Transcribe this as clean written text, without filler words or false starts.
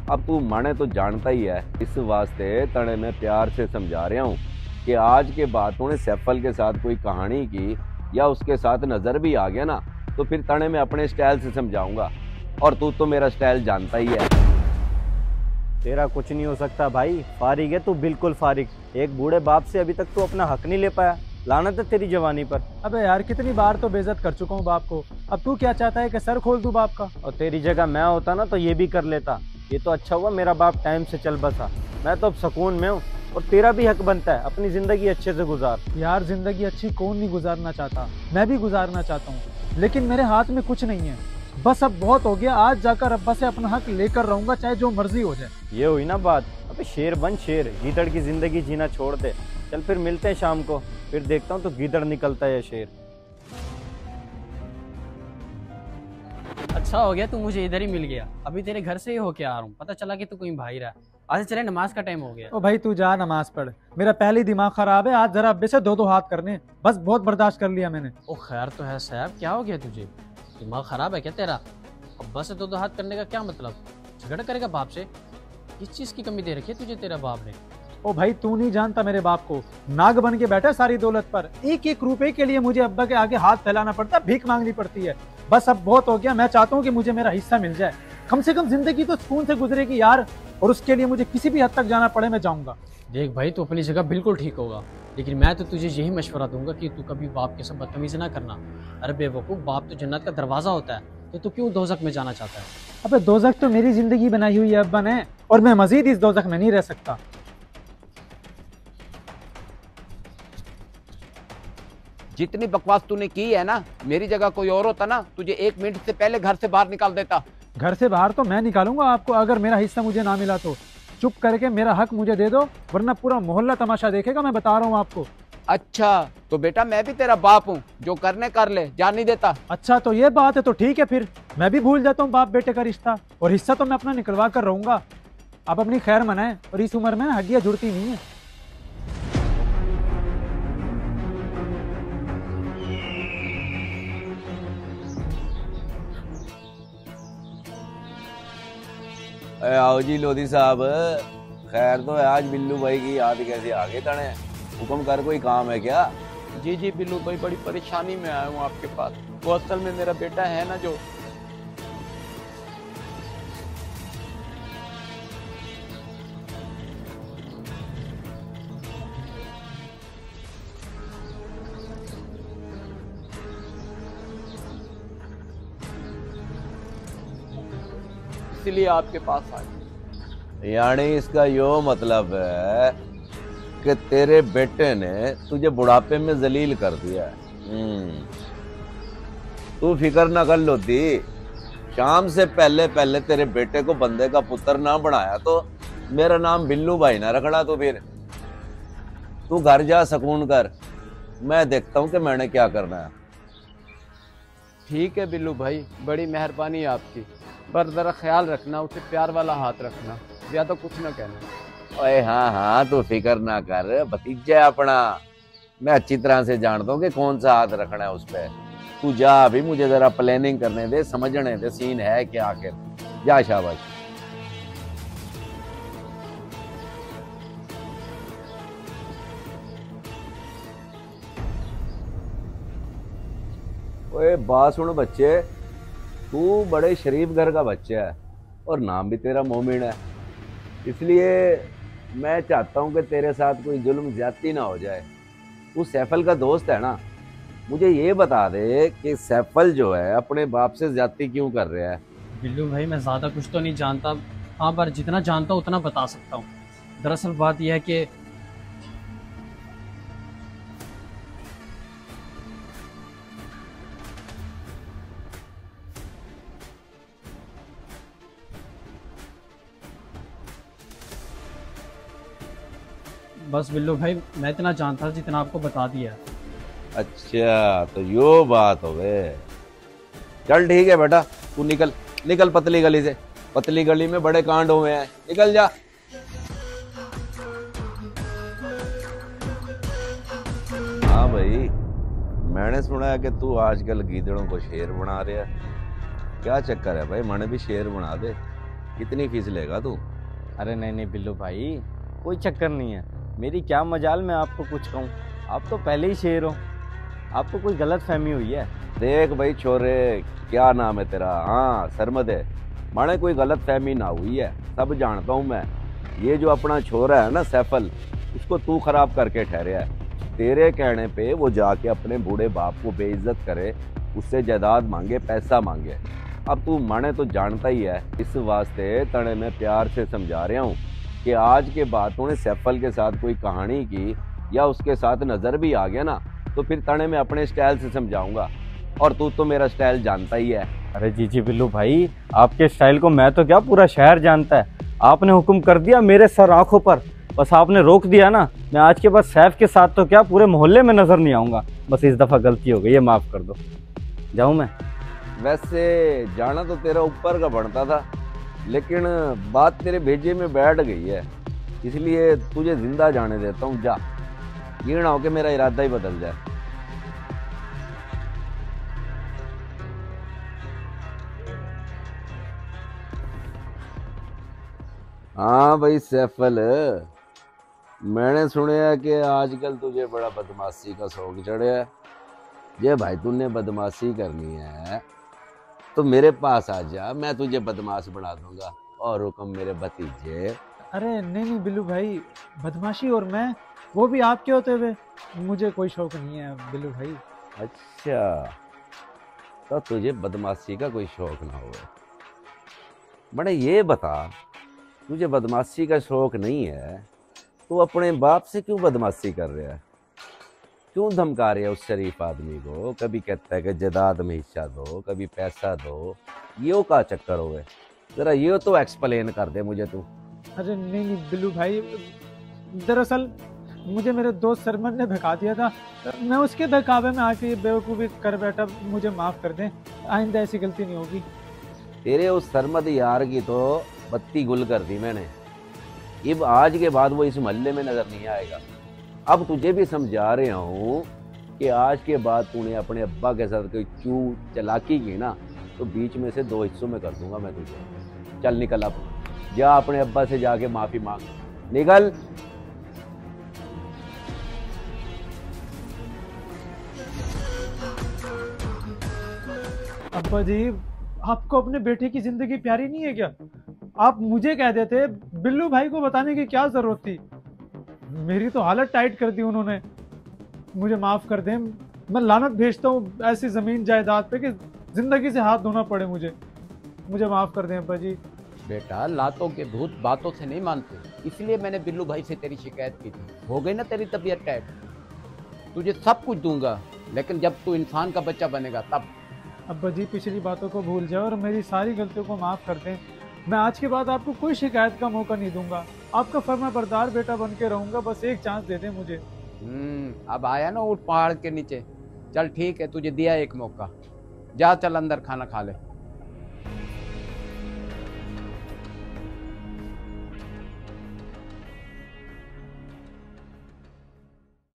अब तू माने तो जानता ही है, इस वास्ते तने मैं प्यार से समझा रहा हूँ कि आज के बाद तूने सैफल के साथ कोई कहानी की या उसके साथ नजर भी आ गया ना, तो फिर तने मैं अपने स्टाइल से समझाऊंगा। और तू तो मेरा स्टाइल जानता ही है। तेरा कुछ नहीं हो सकता भाई, फारिग है तू, बिल्कुल फारिग। एक बूढ़े बाप से अभी तक तू अपना हक नहीं ले पाया, लानत है तेरी जवानी पर। अबे यार कितनी बार तो बेइज्जत कर चुका हूँ बाप को, अब तू क्या चाहता है कि सर खोल दूं बाप का? और तेरी जगह मैं होता ना तो ये भी कर लेता। ये तो अच्छा हुआ मेरा बाप टाइम से चल बसा, मैं तो अब सुकून में हूँ। और तेरा भी हक बनता है, अपनी जिंदगी अच्छे से गुजार। यार जिंदगी अच्छी कौन नहीं गुजारना चाहता, मैं भी गुजारना चाहता हूँ, लेकिन मेरे हाथ में कुछ नहीं है। बस अब बहुत हो गया, आज जाकर अब्बा से अपना हक लेकर रहूंगा, चाहे जो मर्जी हो जाए। ये हुई ना बात। अबे शेर बन शेर, गीदड़ की जिंदगी जीना छोड़ दे। चल फिर मिलते हैं शाम को, फिर देखता हूँ तो गीदड़ निकलता है या शेर। अच्छा हो गया तू मुझे इधर ही मिल गया, अभी तेरे घर से ही होके आ रहा हूँ, पता चला कि तू कहीं भाई रहा। आज चले, नमाज का टाइम हो गया। ओ भाई तू जा नमाज पढ़, मेरा पहले ही दिमाग खराब है, आज जरा अब्बे से दो हाथ करने, बस बहुत बर्दाश्त कर लिया मैंने। ओ खैर तो है साहब, क्या हो गया तुझे? दिमाग खराब है क्या तेरा? अब्बा से दो हाथ करने का क्या मतलब? झगड़ा करेगा बाप से? किस चीज की कमी दे रखी है तुझे तेरा बाप ने? ओ भाई तू नहीं जानता मेरे बाप को, नाग बन के बैठा सारी दौलत पर। एक एक रुपए के लिए मुझे अब्बा के आगे हाथ फैलाना पड़ता, भीख मांगनी पड़ती है। बस अब बहुत हो गया, मैं चाहता हूँ कि मुझे मेरा हिस्सा मिल जाए। कम से कम जिंदगी तो सुकून से गुजरेगी यार, और उसके लिए मुझे किसी भी हद तक जाना पड़े मैं जाऊंगा। देख भाई, तू अपनी जगह बिल्कुल ठीक होगा, लेकिन मैं तो तुझे यही मशवरा दूंगा कि तू कभी बाप के साथ बदतमीजी ना करना। अरे बेवकूफ, बाप तो जन्नत का दरवाजा होता है, तो तू क्यों दोजख में जाना चाहता है? अबे दोजख तो मेरी जिंदगी बनाई हुई है अब्बा ने, और मैं मजीद इस दोजख में नहीं रह सकता। जितनी बकवास तूने की है ना, मेरी जगह कोई और होता ना, तुझे 1 मिनट से पहले घर से बाहर निकाल देता। घर से बाहर तो मैं निकालूंगा आपको, अगर मेरा हिस्सा मुझे ना मिला तो। चुप करके मेरा हक मुझे दे दो, वरना पूरा मोहल्ला तमाशा देखेगा, मैं बता रहा हूँ आपको। अच्छा तो बेटा मैं भी तेरा बाप हूँ, जो करने कर ले, जान नहीं देता। अच्छा तो ये बात है, तो ठीक है, फिर मैं भी भूल जाता हूँ बाप बेटे का रिश्ता, और हिस्सा तो मैं अपना निकलवा कर रहूंगा। आप अपनी खैर मनाएं, और इस उम्र में हड्डियां जुड़ती नहीं है। आओ जी लोधी साहब, खैर तो है, आज बिल्लू भाई की याद कैसे आ गए तने? हुक्म कर, कोई काम है क्या? जी जी बिल्लू भाई, बड़ी परेशानी में आया हूँ आपके पास। वो असल में मेरा बेटा है ना, जो इसलिए आपके पास आया। यानी इसका यो मतलब है कि तेरे बेटे ने तुझे बुढ़ापे में जलील कर दिया है। तू फिक्र ना कर लोधी, शाम से पहले पहले तेरे बेटे को बंदे का पुत्र ना बनाया तो मेरा नाम बिल्लू भाई ना रखना। तो फिर तू घर जा, सुकून कर, मैं देखता हूँ कि मैंने क्या करना है। ठीक है बिल्लू भाई, बड़ी मेहरबानी है आपकी, पर जरा ख्याल रखना, उसे प्यार वाला हाथ रखना, ज्यादा कुछ ना कहना। ओए हाँ हाँ, तू फिक्र ना कर, भतीजा है अपना, मैं अच्छी तरह से जानता हूँ कि कौन सा हाथ रखना है उस पर। तू जा, अभी मुझे जरा प्लानिंग करने दे, समझने दे सीन है क्या आखिर। जा, शाबाश। ओए बात सुन बच्चे, तू बड़े शरीफ घर का बच्चा है और नाम भी तेरा मोमिन है, इसलिए मैं चाहता हूँ कि तेरे साथ कोई जुल्म ज्यादती ना हो जाए। तू सैफल का दोस्त है ना, मुझे ये बता दे कि सैफल जो है अपने बाप से ज्यादती क्यों कर रहा है? बिल्लू भाई, मैं ज़्यादा कुछ तो नहीं जानता, हाँ पर जितना जानता हूँ उतना बता सकता हूँ। दरअसल बात यह है कि बस बिल्लू भाई, मैं इतना जानता था जितना आपको बता दिया। अच्छा तो यो बात हो गए। चल ठीक है बेटा, तू निकल निकल पतली गली से, पतली गली में बड़े कांड हुए हैं, निकल जा। हाँ भाई, मैंने सुना है कि तू आजकल गीदड़ों को शेर बना रहा है, क्या चक्कर है भाई? मैंने भी शेर बना दे। कितनी फीस लेगा तू? अरे नहीं नहीं बिल्लू भाई, कोई चक्कर नहीं है। मेरी क्या मजाल मैं आपको कुछ कहूँ, आप तो पहले ही शेर हो। आपको कोई गलत फहमी हुई है। देख भाई छोरे, क्या नाम है तेरा? हाँ सरमद है। माने कोई गलत फहमी ना हुई है, सब जानता हूँ मैं। ये जो अपना छोरा है ना सैफल, उसको तू खराब करके ठहरे है। तेरे कहने पे वो जाके अपने बूढ़े बाप को बेइज्जत करे, उससे जायदाद मांगे, पैसा मांगे। अब तू माने तो जानता ही है, इस वास्ते तने मैं प्यार से समझा रहा हूँ कि आज के बाद तूने सैफल के साथ कोई कहानी की या उसके साथ नजर भी आ गया ना, तो फिर तने मैं अपने स्टाइल से समझाऊंगा। और तू तो मेरा स्टाइल जानता ही है। अरे जी बिल्लू भाई, आपके स्टाइल को मैं तो क्या पूरा शहर जानता है। आपने हुक्म कर दिया मेरे सर आंखों पर, बस आपने रोक दिया ना। मैं आज के बाद सैफ के साथ तो क्या पूरे मोहल्ले में नजर नहीं आऊंगा। बस इस दफा गलती हो गई है, माफ कर दो। जाऊं मैं? वैसे जाना तो तेरा ऊपर का बनता था, लेकिन बात तेरे भेजे में बैठ गई है, इसलिए तुझे जिंदा जाने देता हूँ। जा, ये ना हो कि मेरा इरादा ही बदल जाए। हाँ भाई सैफल, मैंने सुना कि आजकल तुझे बड़ा बदमाशी का शौक चढ़ा है। ये भाई तूने बदमाशी करनी है तो मेरे पास आ जा, मैं तुझे बदमाश बना दूंगा। और हुक्म मेरे भतीजे। अरे नहीं नहीं बिल्लू भाई, बदमाशी और मैं, वो भी आपके होते हुए, मुझे कोई शौक नहीं है बिल्लू भाई। अच्छा, तो तुझे बदमाशी का कोई शौक ना हो। बड़े ये बता, तुझे बदमाशी का शौक नहीं है तो अपने बाप से क्यों बदमाशी कर रहा है? क्यों धमका रहे है उस शरीफ आदमी को? कभी कहता है कि जायदाद में हिस्सा दो, कभी पैसा दो, ये का चक्कर हो गए? जरा ये तो एक्सप्लेन कर दे मुझे तू। अरे नहीं नहीं बिल्लू भाई, दरअसल मुझे मेरे दोस्त सरमन ने भगा दिया था, मैं उसके बहकावे में आके ये बेवकूफ़ी कर बैठा। मुझे माफ़ कर दें, आइंदा ऐसी गलती नहीं होगी। तेरे उस सरमद यार की तो बत्ती गुल कर दी मैंने। अब आज के बाद वो इस मोहल्ले में नजर नहीं आएगा। अब तुझे भी समझा रहा हूँ कि आज के बाद तूने अपने अब्बा के साथ कोई चालाकी की ना, तो बीच में से 2 हिस्सों में कर दूंगा मैं तुझे। चल निकल, अब जा अपने अब्बा से जाके माफी मांग, निकल। अब्बा जी, आपको अपने बेटे की जिंदगी प्यारी नहीं है क्या? आप मुझे कह देते, बिल्लू भाई को बताने की क्या जरूरत थी? मेरी तो हालत टाइट कर दी उन्होंने। मुझे माफ कर दें, मैं लानत भेजता हूँ ऐसी जमीन जायदाद पे कि जिंदगी से हाथ धोना पड़े मुझे। मुझे माफ कर दें अब्बा जी। बेटा, लातों के भूत बातों से नहीं मानते, इसलिए मैंने बिल्लू भाई से तेरी शिकायत की थी। हो गई ना तेरी तबीयत टाइट? तुझे सब कुछ दूंगा, लेकिन जब तू इंसान का बच्चा बनेगा तब। अब्बा जी, पिछली बातों को भूल जाओ और मेरी सारी गलतियों को माफ कर दें। मैं आज के बाद आपको कोई शिकायत का मौका नहीं दूंगा। आपका फर्माबरदार बेटा बन के रहूंगा। बस एक चांस दे दें मुझे। अब आया ना ऊँट पहाड़ के नीचे। चल ठीक है, तुझे दिया एक मौका। जा, चल अंदर खाना खा ले।